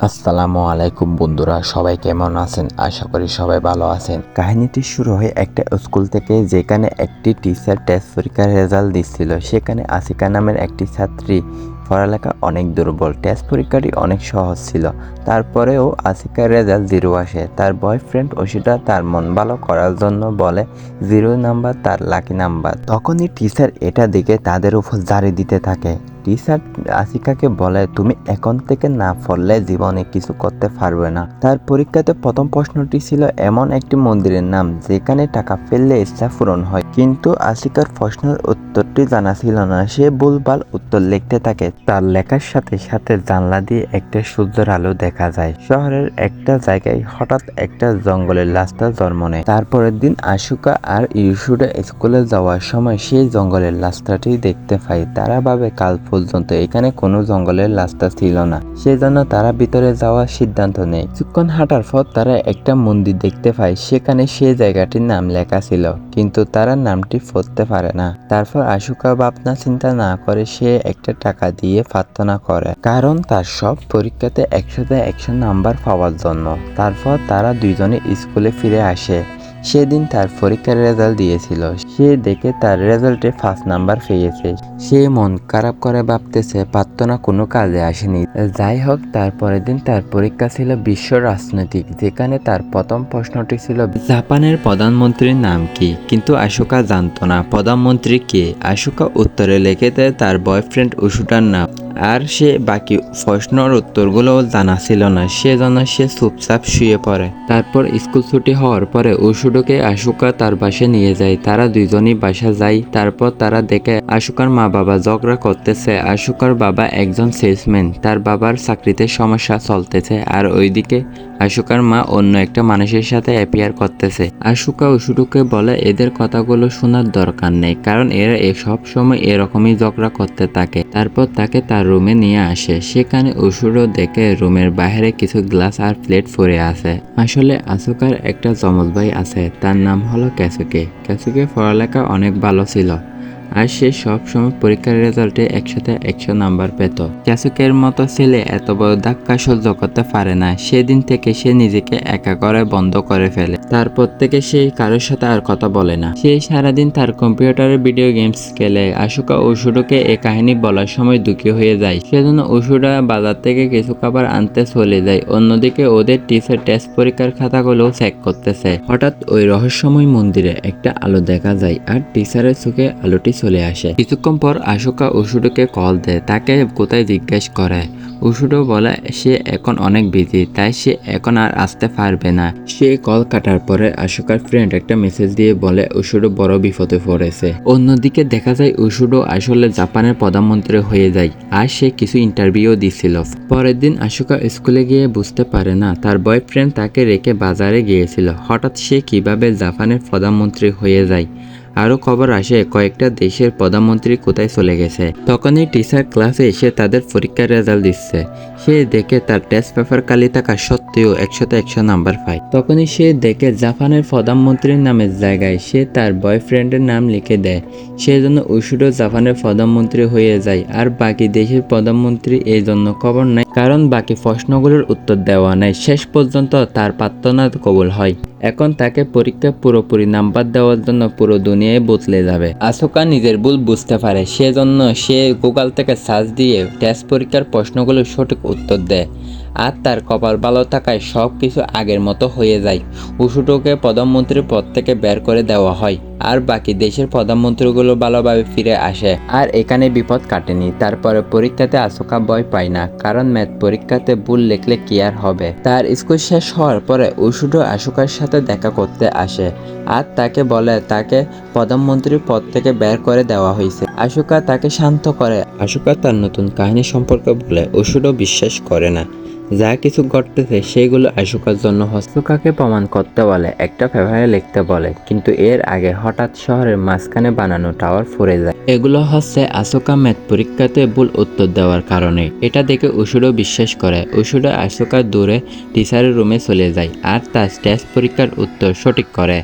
আসসালামু আলাইকুম বন্ধুরা, সবাই কেমন আছেন? আশা করি সবাই ভালো আছেন। কাহিনীটি শুরু হয় একটা স্কুল থেকে, যেখানে একটি টিচার টেস্ট পরীক্ষার রেজাল্ট দিচ্ছিল। সেখানে আসিকা নামের একটি ছাত্রী পড়ালেখা অনেক দুর্বল। টেস্ট পরীক্ষাটি অনেক সহজ ছিল, তারপরেও আসিকার রেজাল্ট 0 আসে। তার বয়ফ্রেন্ড অশিতা তার মন ভালো করার জন্য বলে 0 নাম্বার তার লাকি নাম্বার। তখনই টিচার এটা দেখে তাদের উপর জারি দিতে থাকে। টিচার আসিকাকে বলে, তুমি এখন থেকে না পড়লে জীবনে কিছু করতে পারবে না। তার পরীক্ষাতে প্রথম প্রশ্নটি ছিল এমন একটি মন্দিরের নাম যেখানে টাকা ফেললে ইচ্ছা পূরণ হয়। কিন্তু আসিকার প্রশ্নের উত্তরটি জানা ছিল না। সে ভুলভাল উত্তর লিখতে থাকে। তার লেখার সাথে সাথে জানলা দিয়ে একটা সূর্যের আলো দেখা যায়। শহরের একটা জায়গায় হঠাৎ একটা জঙ্গলের রাস্তা জন্ম নেয়। তারপরের দিন আশুকা আর ইউসুডা স্কুলে যাওয়ার সময় সেই জঙ্গলের রাস্তাটি দেখতে পায়। তারা ভাবে কাল পর্যন্ত এখানে কোনো জঙ্গলের রাস্তা ছিল না, সেজন্য তারা ভিতরে যাওয়ার সিদ্ধান্ত নেয়। কিছুক্ষণ হাঁটার পর তারা একটা মন্দির দেখতে পায়। সেখানে সেই জায়গাটির নাম লেখা ছিল, কিন্তু তারা নামটি পড়তে পারে না। তারপর আশুকা ভাবনা চিন্তা না করে সে একটা টাকা দিয়ে প্রার্থনা করে, কারণ তার সব পরীক্ষাতে 100 নাম্বার পাওয়ার জন্য। তারপর তারা দুইজনে স্কুলে ফিরে আসে। সেদিন তার পরীক্ষার রেজাল্ট দিয়েছিল। সে দেখে তার রেজাল্টে 5 নাম্বার পেয়েছে। সে মন খারাপ করে ভাবতেছে প্রার্থনা কোনো কাজে আসেনি। যাই হোক, তারপরের দিন তার পরীক্ষা ছিল বিশ্ব রাজনৈতিক, যেখানে তার প্রথম প্রশ্নটি ছিল জাপানের প্রধানমন্ত্রীর নাম কি। কিন্তু আশুকা জানতো না প্রধানমন্ত্রী কে। আশুকা উত্তরে লিখে দেয় তার বয়ফ্রেন্ড উশুটার নাম, আর সে বাকি প্রশ্নের উত্তরগুলো জানা ছিল না, সেজন্য সে চুপচাপ শুয়ে পড়ে। তারপর স্কুল ছুটি হওয়ার পরে উশুডোকে আশুকা তার বাসায় নিয়ে যায়। তারা দুইজনই বাসা যায়। তারপর তারা দেখে আশুকার মা বাবা ঝগড়া করতেছে। আশুকার বাবা একজন সেলসম্যান, তার বাবার চাকরিতে সমস্যা চলতেছে, আর ওইদিকে আশুকার মা অন্য একটা মানুষের সাথে অ্যাপিয়ার করতেছে। আশুকা উশুডোকে বলে এদের কথাগুলো শোনার দরকার নেই, কারণ এরা সব সময় এরকমই ঝগড়া করতে থাকে। তারপর তাকে তার রুমে নিয়ে আসে। সেখানে উশুডো দেখে রুমের বাইরে কিছু গ্লাস আর প্লেট পড়ে আছে। আসলে আশুকার একটা যমজ ভাই আছে, তার নাম হলো ক্যাসুকে। ক্যাসুকে পড়ালেখা অনেক ভালো ছিল, আর সে সব সময় পরীক্ষার রেজাল্টে 100 নাম্বার পেত। ক্যাসুকের মতো ছেলে এত বড় ধাক্কা সহ্য করতে পারে না। সেদিন থেকে সে নিজেকে একা করে বন্ধ করে ফেলে। তারপর থেকে সে কারোর সাথে আর কথা বলে না। সে সারাদিন তার কম্পিউটারে ভিডিও গেমস খেলে। আশুকা উশুডোকে এই কাহিনী বলার সময় দুঃখী হয়ে যায়, সেজন্য উশুডা বাজার থেকে কিছু খাবার আনতে চলে যায়। অন্যদিকে ওদের টিচার টেস্ট পরীক্ষার খাতাগুলো চেক করতেছে। হঠাৎ ওই রহস্যময় মন্দিরে একটা আলো দেখা যায়, আর টিচারের চোখে আলোটি চলে আসে। কিছুক্ষণ পর আশুকা উশুডোকে কল দেয়, তাকে কোথায় জিজ্ঞেস করে। উশুডো বলে সে এখন অনেক বিজি, তাই সে এখন আর আসতে পারবে না। সে কল কাটার পরে আশুকার ফ্রেন্ড একটা মেসেজ দিয়ে বলে উশুডো বড় বিপদে পড়েছে। অন্যদিকে দেখা যায় উশুডো আসলে জাপানের প্রধানমন্ত্রী হয়ে যায়, আর সে কিছু ইন্টারভিউ দিছিল। পরের দিন আশুকা স্কুলে গিয়ে বুঝতে পারে না তার বয়ফ্রেন্ড তাকে রেখে বাজারে গিয়েছিল। হঠাৎ সে কিভাবে জাপানের প্রধানমন্ত্রী হয়ে যায়। আরও খবর আসে কয়েকটা দেশের প্রধানমন্ত্রী কোথায় চলে গেছে। তখনই টিচার ক্লাসে এসে তাদের পরীক্ষার রেজাল্ট দিচ্ছে। সে দেখে তার টেস্ট পেপার কালি থাকা সত্ত্বেও 100 নাম্বার পায়। তখনই সে দেখে জাপানের প্রধানমন্ত্রীর নামের জায়গায় সে তার বয়ফ্রেন্ডের নাম লিখে দেয়। সেজন্য উশুডো জাপানের প্রধানমন্ত্রী হয়ে যায়, আর বাকি দেশের প্রধানমন্ত্রী এই জন্য খবর নেয়, কারণ বাকি প্রশ্নগুলোর উত্তর দেওয়া নেই। শেষ পর্যন্ত তার প্রার্থনা কবুল হয়। এখন তাকে পরীক্ষা পুরোপুরি নাম্বার দেওয়ার জন্য পুরো দুনিয়ায় বদলে যাবে। আশুকা নিজের ভুল বুঝতে পারে, সেজন্য সে গুগল থেকে সার্চ দিয়ে টেস্ট পরীক্ষার প্রশ্নগুলোর সঠিক উত্তর দেয়, আর তার কপাল ভালো থাকায় সব কিছু আগের মতো হয়ে যায়। উশুডোকে প্রধানমন্ত্রীর পদ থেকে বের করে দেওয়া হয়, আর বাকি দেশের প্রধানমন্ত্রীগুলো ভালোভাবে ফিরে আসে। আর এখানে বিপদ কাটেনি। তারপরে পরীক্ষাতে আশুকা ভয় পায় না, কারণ ম্যাথ পরীক্ষাতে ভুল লিখলে কি আর হবে। তার স্কুল শেষ হওয়ার পরে উশুডো আশুকার সাথে দেখা করতে আসে, আর তাকে বলে তাকে প্রধানমন্ত্রীর পদ থেকে বের করে দেওয়া হয়েছে। আশুকা তাকে শান্ত করে। আশুকা তার নতুন কাহিনী সম্পর্কে বলে। উশুডো বিশ্বাস করে না। যা কিছু ঘটতেছে সেগুলো আশুকার জন্য। আশুকাকে প্রমাণ করতে বলে, একটা পেপারে লিখতে বলে, কিন্তু এর আগে হঠাৎ শহরের মাঝখানে বানানো টাওয়ার পড়ে যায়। এগুলো হচ্ছে আশুকা ম্যাথ পরীক্ষাতে ভুল উত্তর দেওয়ার কারণে। এটা দেখে উশুডো বিশ্বাস করে। উশুডো আশুকা দূরে টিচারের রুমে চলে যায়, আর তার টেস্ট পরীক্ষার উত্তর সঠিক করে।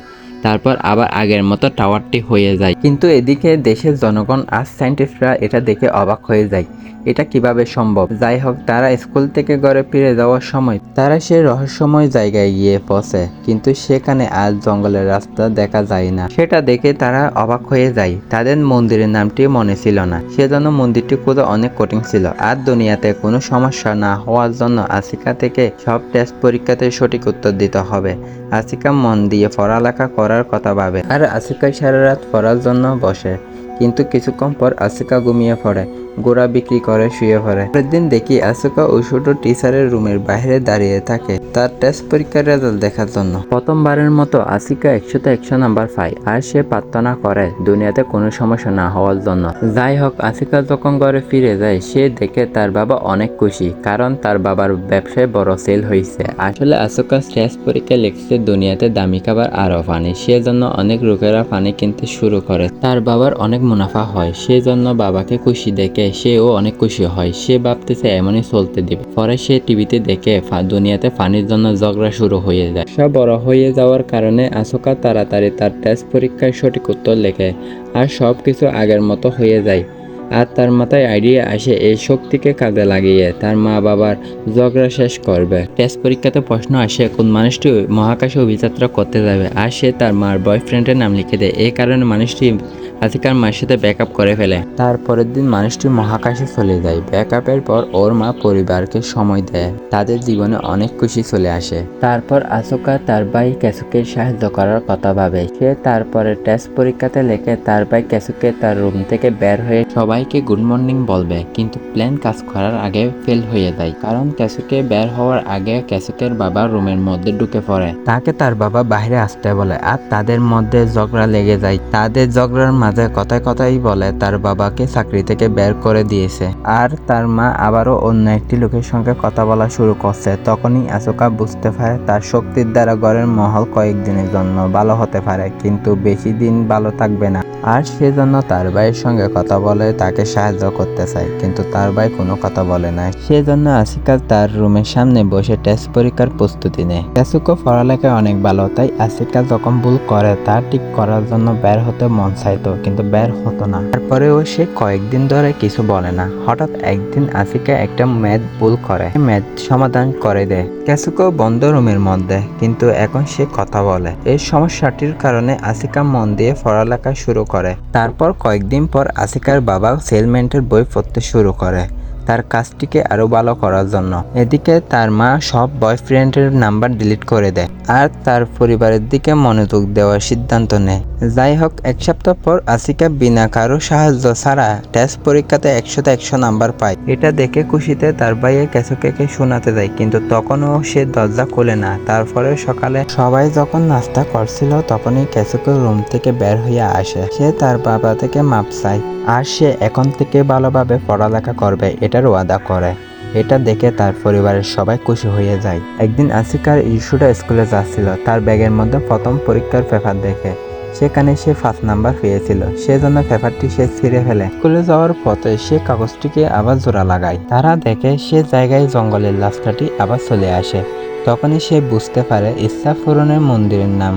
তারপর আবার আগের মতো টাওয়ারটি হয়ে যায়। কিন্তু এদিকে দেশের জনগণ আর সায়েন্টিস্টরা এটা দেখে অবাক হয়ে যায়। এটা কিভাবে সম্ভব? যাই হোক, তারা স্কুল থেকে ঘরে ফিরে যাওয়ার সময় তারা সেই রহস্যময় জায়গায় গিয়ে পৌঁছে, কিন্তু সেখানে আজ জঙ্গলের রাস্তা দেখা যায় না। সেটা দেখে তারা অবাক হয়ে যায়। তাদের মন্দিরের নামটি মনে ছিল না, সেজন্য মন্দিরটি খোঁজা অনেক কঠিন ছিল। আর দুনিয়াতে কোনো সমস্যা না হওয়ার জন্য আসিকা থেকে সব টেস্ট পরীক্ষাতে সঠিক উত্তর দিতে হবে। আসিকা মন দিয়ে পড়ালেখা করার কথা ভাবে, আর আসিকা সারা রাত পড়ার জন্য বসে। কিন্তু কিছুক্ষণ পর আসিকা ঘুমিয়ে পড়ে, গোড়া বিক্রি করে শুয়ে পড়ে। পরের দিন দেখি আসিকা ওই ছোট টিচারের রুমের বাইরে দাঁড়িয়ে থাকে তার টেস্ট পরীক্ষার রেজাল্ট দেখার জন্য। প্রথমবারের মতো আসিকা 100তে 100 নাম্বার পায়, আর সে প্রার্থনা করে দুনিয়াতে কোনো সমস্যা না হওয়ার জন্য। যাই হোক, আসিকা যখন ঘরে ফিরে যায় সে দেখে তার বাবা অনেক খুশি, কারণ তার বাবার ব্যবসায় বড় সেল হয়েছে। আসলে আসিকা টেস্ট পরীক্ষা লিখছে দুনিয়াতে দামি খাবার আরও পানি, সেজন্য অনেক লোকেরা পানি কিনতে শুরু করে। তার বাবার অনেক মুনাফা হয়, সেজন্য বাবাকে খুশি দেখে সেও অনেক খুশি হয়। সে ভাবতেছে এমনই চলতে দিবে। পরে সে টিভিতে দেখে দুনিয়াতে পানির জন্য ঝগড়া শুরু হয়ে যায়। সব বড় হয়ে যাওয়ার কারণে আসিকা তাড়াতাড়ি তার টেস্ট পরীক্ষায় সঠিক উত্তর লেখে, আর সব কিছু আগের মতো হয়ে যায়। আর তার মাথায় আইডিয়া আসে এই শক্তিকে কাজে লাগিয়ে তার মা বাবার ঝগড়া শেষ করবে। টেস্ট পরীক্ষাতে প্রশ্ন আসে কোন মানুষটি মহাকাশে অভিযাত্রা করতে যাবে, আর সে তার মার বয়ফ্রেন্ডের নাম লিখে দেয়। এই কারণে মানুষটি আসিকার মায়ের সাথে ব্যাকআপ করে ফেলে। তারপরের দিন মানুষটি মহাকাশে চলে যায়। ব্যাকআপের পর ওর মা পরিবারকে সময় দেয়, তাদের জীবনে অনেক খুশি চলে আসে। তারপর আসিকা তার ভাই কেসুকে সাহায্য করার কথা ভাবে। সে তারপরে টেস্ট পরীক্ষাতে লেখে তার ভাই কেসুকে তার রুম থেকে বের হয়ে সবাইকে গুড মর্নিং বলবে, কিন্তু প্ল্যান কাজ করার আগে ফেল হয়ে যায়। কারণ কেসুকে বের হওয়ার আগে কেসুকের বাবা রুমের মধ্যে ঢুকে পড়ে, তাকে তার বাবা বাইরে আসতে বলে, আর তাদের মধ্যে ঝগড়া লেগে যায়। তাদের ঝগড়ার মাঝে কথায় কথাই বলে তার বাবাকে চাকরি থেকে বের করে দিয়েছে, আর তার মা আবারও অন্য একটি লোকের সঙ্গে কথা বলা শুরু করছে। তখনই আসিকা বুঝতে পারে তার শক্তির দ্বারা ঘরের মহল কয়েকদিনের জন্য ভালো হতে পারে, কিন্তু বেশি দিন ভালো থাকবে না। আর সেজন্য তার ভাইয়ের সঙ্গে কথা বলে তাকে সাহায্য করতে চায়, কিন্তু তার ভাই কোনো কথা বলে না। সেজন্য আসিকা তার রুমের সামনে বসে টেস্ট পরীক্ষার প্রস্তুতি নেয়। কেসুকো পড়ালেখায় অনেক ভালো, তাই আসিকা যখন ভুল করে তা ঠিক করার জন্য বের হতে মন চাইতো, কিন্তু বের হতো না। তারপরেও সে কয়েকদিন ধরে কিছু বলে না। হঠাৎ একদিন আসিকা একটা ম্যাথ ভুল করে, ম্যাথ সমাধান করে দেয়। কেসুকো বন্ধ রুমের মধ্যে, কিন্তু এখন সে কথা বলে। এই সমস্যাটির কারণে আসিকা মন দিয়ে পড়ালেখা শুরু করে। তারপর কয়েকদিন পর আসিকার বাবা সেলমেন্টের বই পড়তে শুরু করে তার কাজটিকে আরো ভালো করার জন্য। এদিকে তার মা সব বয়ফ্রেন্ডের নাম্বার ডিলিট করে দেয়, আর তার পরিবারের দিকে মনোযোগ দেওয়ার সিদ্ধান্ত নেয়। যাই হোক, এক সপ্তাহ পর আসিকা বিনা কারো সাহায্য ছাড়া টেস্ট পরীক্ষাতে 100তে 100 নাম্বার পায়। এটা দেখে খুশিতে তার ভাইয়ে কেসুকে শোনাতে যায়, কিন্তু তখনও সে দরজা খোলে না। তারপরে সকালে সবাই যখন নাস্তা করছিল তখনই কেসুকে রুম থেকে বের হয়ে আসে। সে তার বাবা থেকে মাপ চায়, আর সে এখন থেকে ভালোভাবে পড়ালেখা করবে এটার ওয়াদা করে। এটা দেখে তার পরিবারের সবাই খুশি হয়ে যায়। একদিন আসিকার ইস্যুটা স্কুলে যাচ্ছিল, তার ব্যাগের মধ্যে প্রথম পরীক্ষার পেপার দেখে সেখানে সে 5 নাম্বার পেয়েছিল। সেজন্য পেপারটি সে ছিঁড়ে ফেলে। স্কুলে যাওয়ার পথে সে কাগজটিকে আবার জোড়া লাগায়। তারা দেখে সে জায়গায় জঙ্গলের রাস্তাটি আবার চলে আসে। তখনই সে বুঝতে পারে ইচ্ছা পূরণের মন্দিরের নাম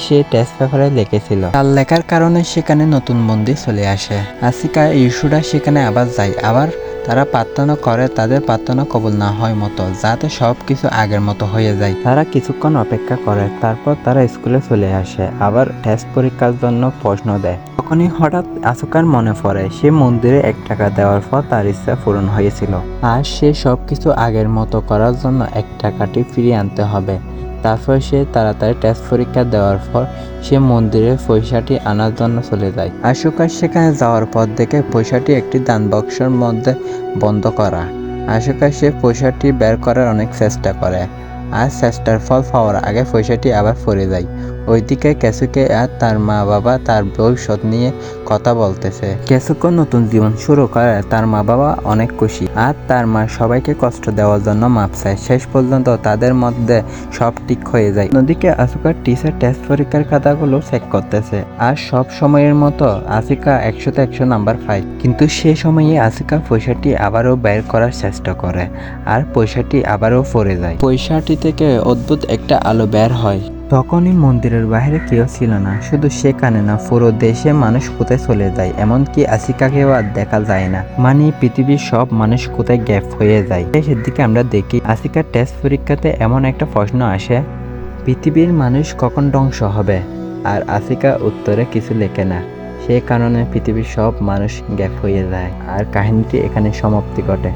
সে টেস্ট পেপারে লিখেছিল। তার লেখার কারণে সেখানে নতুন মন্দির চলে আসে। আসিকা ইস্যুটা সেখানে আবার যায়। আবার তারা প্রার্থনা করে তাদের প্রার্থনা কবুল না হয় মতো, যাতে সব কিছু আগের মতো হয়ে যায়। তারা কিছুক্ষণ অপেক্ষা করে, তারপর তারা স্কুলে চলে আসে, আবার টেস্ট পরীক্ষার জন্য প্রশ্ন দেয়। তখনই হঠাৎ আসিকার মনে পড়ে সে মন্দিরে 1 টাকা দেওয়ার পর তার ইচ্ছা পূরণ হয়েছিল, আর সে সব কিছু আগের মতো করার জন্য 1 টাকাটি ফিরিয়ে আনতে হবে। তারপর সে তাড়াতাড়ি টেস্ট পরীক্ষা দেওয়ার পর সে মন্দিরে পয়সাটি আনার জন্য চলে যায়। আসিকা সেখানে যাওয়ার পর দেখে পয়সাটি একটি দান বক্সের মধ্যে বন্ধ করা। আসিকা সে পয়সাটি বের করার অনেক চেষ্টা করে, আর চেষ্টার ফল পাওয়ার আগে পয়সাটি আবার পড়ে যায়। ওইদিকে কেসুকে আর তার মা বাবা তার ভবিষ্যৎ নিয়ে কথা বলতেছে। কেসুকো নতুন জীবন শুরু করে, তার মা বাবা অনেক খুশি, আর তার মা সবাইকে কষ্ট দেওয়ার জন্য মাপ চায়। শেষ পর্যন্ত তাদের মধ্যে সব ঠিক হয়ে যায়। অন্যদিকে আসিকার টিচার টেস্ট পরীক্ষার খাতাগুলো চেক করতেছে, আর সব সময়ের মতো আসিকা 100তে 100 নাম্বার পায়। কিন্তু সে সময়ে আসিকা পয়সাটি আবারও বের করার চেষ্টা করে, আর পয়সাটি আবারও পড়ে যায়। পয়সাটি থেকে অদ্ভুত একটা আলো বের হয়। তখনই মন্দিরের বাইরে কেউ ছিল না, শুধু সেখানে না পুরো দেশে মানুষ কোথায় চলে যায়, এমনকি আসিকাকেও আর দেখা যায় না। মানে পৃথিবীর সব মানুষ কোথায় গ্যাপ হয়ে যায়। শেষের দিকে আমরা দেখি আসিকার টেস্ট পরীক্ষাতে এমন একটা প্রশ্ন আসে, পৃথিবীর মানুষ কখন ধ্বংস হবে, আর আসিকা উত্তরে কিছু লেখে না। সেই কারণে পৃথিবীর সব মানুষ গ্যাপ হয়ে যায় আর কাহিনীটি এখানে সমাপ্তি ঘটে।